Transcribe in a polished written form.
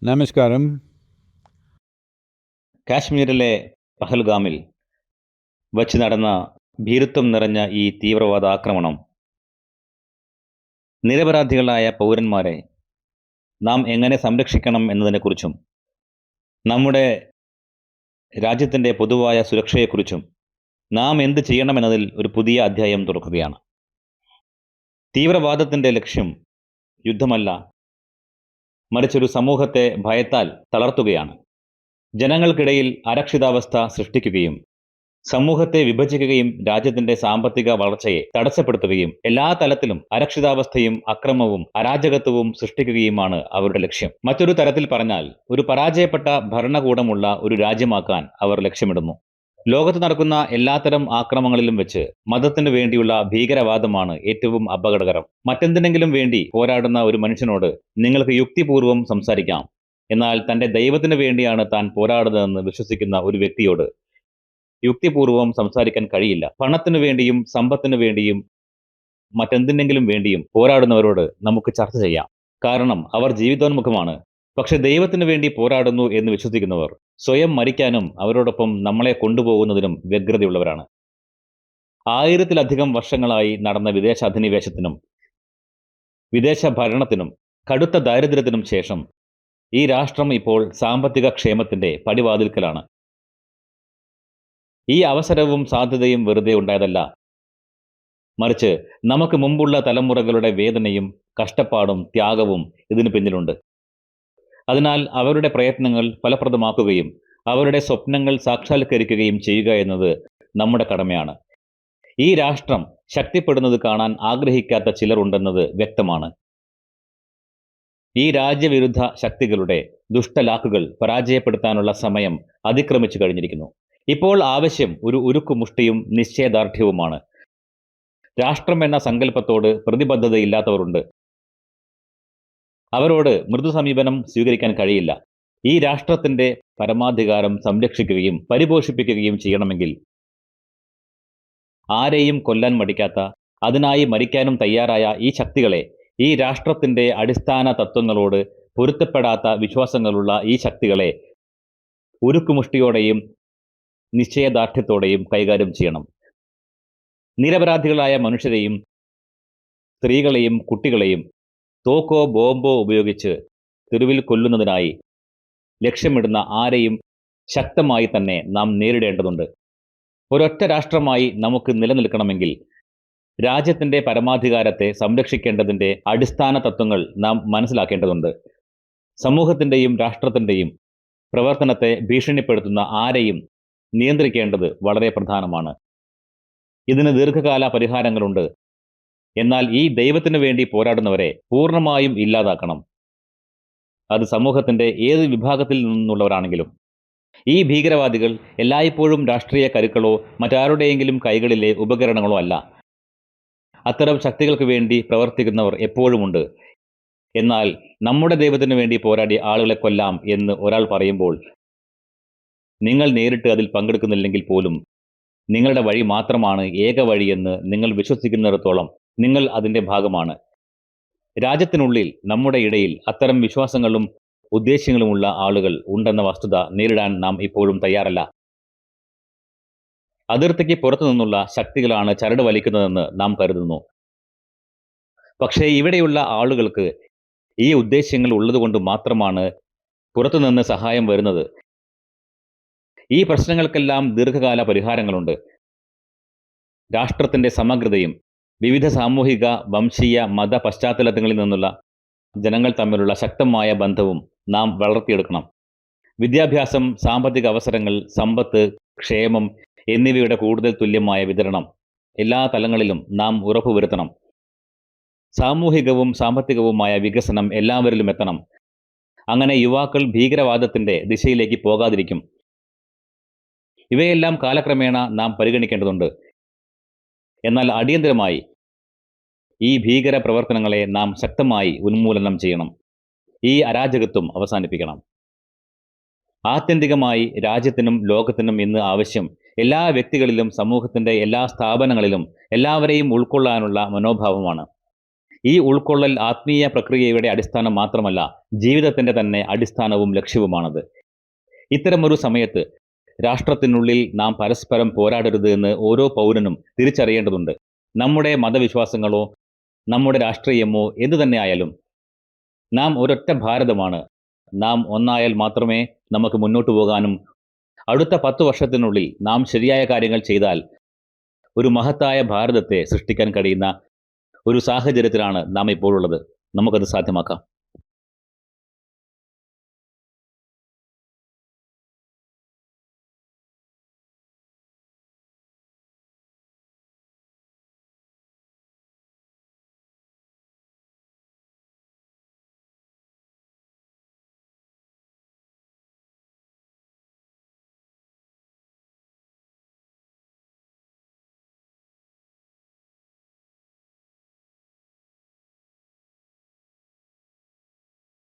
നമസ്കാരം. കാശ്മീരിലെ പഹൽഗാമിൽ വച്ച് നടന്ന ഭീരുത്വം നിറഞ്ഞ ഈ തീവ്രവാദ ആക്രമണം നിരപരാധികളായ പൗരന്മാരെ നാം എങ്ങനെ സംരക്ഷിക്കണം എന്നതിനെക്കുറിച്ചും നമ്മുടെ രാജ്യത്തിൻ്റെ പൊതുവായ സുരക്ഷയെക്കുറിച്ചും നാം എന്ത് ചെയ്യണമെന്നതിൽ ഒരു പുതിയ അധ്യായം തുറക്കുകയാണ്. തീവ്രവാദത്തിൻ്റെ ലക്ഷ്യം യുദ്ധമല്ല, മറിച്ചൊരു സമൂഹത്തെ ഭയത്താൽ തളർത്തുകയാണ്. ജനങ്ങൾക്കിടയിൽ അരക്ഷിതാവസ്ഥ സൃഷ്ടിക്കുകയും സമൂഹത്തെ വിഭജിക്കുകയും രാജ്യത്തിന്റെ സാമ്പത്തിക വളർച്ചയെ തടസ്സപ്പെടുത്തുകയും എല്ലാ തലത്തിലും അരക്ഷിതാവസ്ഥയും അക്രമവും അരാജകത്വവും സൃഷ്ടിക്കുകയുമാണ് അവരുടെ ലക്ഷ്യം. മറ്റൊരു തരത്തിൽ പറഞ്ഞാൽ ഒരു പരാജയപ്പെട്ട ഭരണകൂടമുള്ള ഒരു രാജ്യമാക്കാൻ അവർ ലക്ഷ്യമിടുന്നു. ലോകത്ത് നടക്കുന്ന എല്ലാത്തരം ആക്രമണങ്ങളിലും വെച്ച് മതത്തിനു വേണ്ടിയുള്ള ഭീകരവാദമാണ് ഏറ്റവും അപകടകരം. മറ്റെന്തിനെങ്കിലും വേണ്ടി പോരാടുന്ന ഒരു മനുഷ്യനോട് നിങ്ങൾക്ക് യുക്തിപൂർവം സംസാരിക്കാം, എന്നാൽ തന്റെ ദൈവത്തിനു വേണ്ടിയാണ് താൻ പോരാടുന്നതെന്ന് വിശ്വസിക്കുന്ന ഒരു വ്യക്തിയോട് യുക്തിപൂർവം സംസാരിക്കാൻ കഴിയില്ല. പണത്തിനു വേണ്ടിയും സമ്പത്തിനു വേണ്ടിയും മറ്റെന്തിനെങ്കിലും വേണ്ടിയും പോരാടുന്നവരോട് നമുക്ക് ചർച്ച ചെയ്യാം. കാരണം അവർ ജീവിതോന്മുഖമാണ്. പക്ഷെ ദൈവത്തിനു വേണ്ടി പോരാടുന്നു എന്ന് വിശ്വസിക്കുന്നവർ സ്വയം മരിക്കാനും അവരോടൊപ്പം നമ്മളെ കൊണ്ടുപോകുന്നതിനും വ്യഗ്രതയുള്ളവരാണ്. 1000-ലധികം വർഷങ്ങളായി നടന്ന വിദേശ അധിനിവേശത്തിനും വിദേശ ഭരണത്തിനും കടുത്ത ദാരിദ്ര്യത്തിനും ശേഷം ഈ രാഷ്ട്രം ഇപ്പോൾ സാമ്പത്തിക ക്ഷേമത്തിന്റെ പടിവാതിൽക്കലാണ്. ഈ അവസരവും സാധ്യതയും വെറുതെ ഉണ്ടായതല്ല, മറിച്ച് നമുക്ക് മുമ്പുള്ള തലമുറകളുടെ വേദനയും കഷ്ടപ്പാടും ത്യാഗവും ഇതിനു പിന്നിലുണ്ട്. അതിനാൽ അവരുടെ പ്രയത്നങ്ങൾ ഫലപ്രദമാക്കുകയും അവരുടെ സ്വപ്നങ്ങൾ സാക്ഷാത്കരിക്കുകയും ചെയ്യുക എന്നത് നമ്മുടെ കടമയാണ്. ഈ രാഷ്ട്രം ശക്തിപ്പെടുന്നത് കാണാൻ ആഗ്രഹിക്കാത്ത ചിലരുണ്ടെന്നത് വ്യക്തമാണ്. ഈ രാജ്യവിരുദ്ധ ശക്തികളുടെ ദുഷ്ടലാക്കുകൾ പരാജയപ്പെടുത്താനുള്ള സമയം അതിക്രമിച്ചു കഴിഞ്ഞിരിക്കുന്നു. ഇപ്പോൾ ആവശ്യം ഒരു ഉരുക്കുമുഷ്ടിയും നിശ്ചയദാർഢ്യവുമാണ്. രാഷ്ട്രം എന്ന സങ്കല്പത്തോട് പ്രതിബദ്ധതയില്ലാത്തവരുണ്ട്. അവരോട് മൃദു സമീപനം സ്വീകരിക്കാൻ കഴിയില്ല. ഈ രാഷ്ട്രത്തിന്റെ പരമാധികാരം സംരക്ഷിക്കുകയും പരിപോഷിപ്പിക്കുകയും ചെയ്യണമെങ്കിൽ ആരെയും കൊല്ലാൻ മടിക്കാത്ത, അതിനായി മരിക്കാനും തയ്യാറായ ഈ ശക്തികളെ, ഈ രാഷ്ട്രത്തിന്റെ അടിസ്ഥാന തത്വങ്ങളോട് പൊരുത്തപ്പെടാത്ത വിശ്വാസങ്ങളുള്ള ഈ ശക്തികളെ ഉരുക്കുമുഷ്ടിയോടെയും നിശ്ചയദാർഢ്യത്തോടെയും കൈകാര്യം ചെയ്യണം. നിരപരാധികളായ മനുഷ്യരെയും സ്ത്രീകളെയും കുട്ടികളെയും തോക്കോ ബോംബോ ഉപയോഗിച്ച് തെരുവിൽ കൊല്ലുന്നതിനായി ലക്ഷ്യമിടുന്ന ആരെയും ശക്തമായി തന്നെ നാം നേരിടേണ്ടതുണ്ട്. ഒരൊറ്റ രാഷ്ട്രമായി നമുക്ക് നിലനിൽക്കണമെങ്കിൽ രാജ്യത്തിന്റെ പരമാധികാരത്തെ സംരക്ഷിക്കേണ്ടതിന്റെ അടിസ്ഥാന തത്വങ്ങൾ നാം മനസ്സിലാക്കേണ്ടതുണ്ട്. സമൂഹത്തിന്റെയും രാഷ്ട്രത്തിന്റെയും പ്രവർത്തനത്തെ ഭീഷണിപ്പെടുത്തുന്ന ആരെയും നിയന്ത്രിക്കേണ്ടത് വളരെ പ്രധാനമാണ്. ഇതിന് ദീർഘകാല പരിഹാരങ്ങളുണ്ട്. എന്നാൽ ഈ ദൈവത്തിനു വേണ്ടി പോരാടുന്നവരെ പൂർണ്ണമായും ഇല്ലാതാക്കണം. അത് സമൂഹത്തിന്റെ ഏത് വിഭാഗത്തിൽ നിന്നുള്ളവരാണെങ്കിലും. ഈ ഭീകരവാദികൾ എല്ലായ്പ്പോഴും രാഷ്ട്രീയ കരുക്കളോ മറ്റാരുടെയെങ്കിലും കൈകളിലെ ഉപകരണങ്ങളോ അല്ല. അത്തരം ശക്തികൾക്ക് വേണ്ടി പ്രവർത്തിക്കുന്നവർ എപ്പോഴുമുണ്ട്. എന്നാൽ നമ്മുടെ ദൈവത്തിനു വേണ്ടി പോരാടി ആളുകളെ കൊല്ലാം എന്ന് ഒരാൾ പറയുമ്പോൾ നിങ്ങൾ നേരിട്ട് അതിൽ പങ്കെടുക്കുന്നില്ലെങ്കിൽ പോലും നിങ്ങളുടെ വഴി മാത്രമാണ് ഏക വഴിയെന്ന് നിങ്ങൾ വിശ്വസിക്കുന്നിടത്തോളം നിങ്ങൾ അതിൻ്റെ ഭാഗമാണ്. രാജ്യത്തിനുള്ളിൽ നമ്മുടെ ഇടയിൽ അത്തരം വിശ്വാസങ്ങളും ഉദ്ദേശ്യങ്ങളുമുള്ള ആളുകൾ ഉണ്ടെന്ന വസ്തുത നേരിടാൻ നാം ഇപ്പോഴും തയ്യാറല്ല. അതിർത്തിക്ക് പുറത്തു നിന്നുള്ള ശക്തികളാണ് ചരട് വലിക്കുന്നതെന്ന് നാം കരുതുന്നു. പക്ഷേ ഇവിടെയുള്ള ആളുകൾക്ക് ഈ ഉദ്ദേശ്യങ്ങൾ ഉള്ളതുകൊണ്ട് മാത്രമാണ് പുറത്തുനിന്ന് സഹായം വരുന്നത്. ഈ പ്രശ്നങ്ങൾക്കെല്ലാം ദീർഘകാല പരിഹാരങ്ങളുണ്ട്. രാഷ്ട്രത്തിന്റെ സമഗ്രതയും വിവിധ സാമൂഹിക, വംശീയ, മത പശ്ചാത്തലങ്ങളിൽ നിന്നുള്ള ജനങ്ങൾ തമ്മിലുള്ള ശക്തമായ ബന്ധവും നാം വളർത്തിയെടുക്കണം. വിദ്യാഭ്യാസം, സാമ്പത്തിക അവസരങ്ങൾ, സമ്പത്ത്, ക്ഷേമം എന്നിവയുടെ കൂടുതൽ തുല്യമായ വിതരണം എല്ലാ തലങ്ങളിലും നാം ഉറപ്പുവരുത്തണം. സാമൂഹികവും സാമ്പത്തികവുമായ വികസനം എല്ലാവരിലും എത്തണം. അങ്ങനെ യുവാക്കൾ ഭീകരവാദത്തിന്റെ ദിശയിലേക്ക് പോകാതിരിക്കും. ഇവയെല്ലാം കാലക്രമേണ നാം പരിഗണിക്കേണ്ടതുണ്ട്. എന്നാൽ അടിയന്തരമായി ഈ ഭീകര പ്രവർത്തനങ്ങളെ നാം ശക്തമായി ഉന്മൂലനം ചെയ്യണം. ഈ അരാജകത്വം അവസാനിപ്പിക്കണം. ആത്യന്തികമായി രാജ്യത്തിനും ലോകത്തിനും ഇന്ന് ആവശ്യം എല്ലാ വ്യക്തികളിലും സമൂഹത്തിന്റെ എല്ലാ സ്ഥാപനങ്ങളിലും എല്ലാവരെയും ഉൾക്കൊള്ളാനുള്ള മനോഭാവമാണ്. ഈ ഉൾക്കൊള്ളൽ ആത്മീയ പ്രക്രിയയുടെ അടിസ്ഥാനം മാത്രമല്ല, ജീവിതത്തിന്റെ തന്നെ അടിസ്ഥാനവും ലക്ഷ്യവുമാണത്. ഇത്തരമൊരു സമയത്ത് രാഷ്ട്രത്തിനുള്ളിൽ നാം പരസ്പരം പോരാടരുത് എന്ന് ഓരോ പൗരനും തിരിച്ചറിയേണ്ടതുണ്ട്. നമ്മുടെ മതവിശ്വാസങ്ങളോ നമ്മുടെ രാഷ്ട്രീയമോ എന്തു തന്നെ ആയാലും നാം ഒരൊറ്റ ഭാരതമാണ്. നാം ഒന്നായാൽ മാത്രമേ നമുക്ക് മുന്നോട്ട് പോകാനും അടുത്ത 10 വർഷത്തിനുള്ളിൽ നാം ശരിയായ കാര്യങ്ങൾ ചെയ്താൽ ഒരു മഹത്തായ ഭാരതത്തെ സൃഷ്ടിക്കാൻ കഴിയുന്ന ഒരു സാഹചര്യത്തിലാണ് നാം ഇപ്പോൾ ഉള്ളത്. നമുക്കത് സാധ്യമാക്കാം.